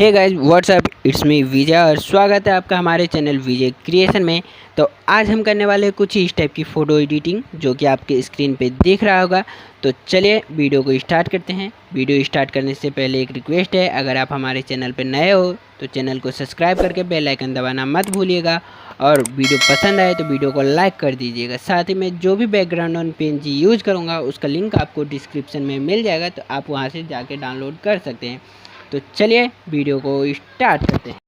हे guys what's up, it's me Vijay और स्वागत है आपका हमारे चैनल विजय क्रिएशन में। तो आज हम करने वाले कुछ इस टाइप की फ़ोटो एडिटिंग जो कि आपके स्क्रीन पे दिख रहा होगा। तो चलिए वीडियो को स्टार्ट करते हैं। वीडियो स्टार्ट करने से पहले एक रिक्वेस्ट है, अगर आप हमारे चैनल पर नए हो तो चैनल को सब्सक्राइब करके बेल आइकन दबाना मत भूलिएगा और वीडियो पसंद आए तो वीडियो को लाइक कर दीजिएगा। साथ ही मैं जो भी बैकग्राउंड और PNG यूज़ करूँगा उसका लिंक आपको डिस्क्रिप्शन में मिल जाएगा, तो आप वहाँ से जाके डाउनलोड कर सकते हैं। तो चलिए वीडियो को स्टार्ट करते हैं।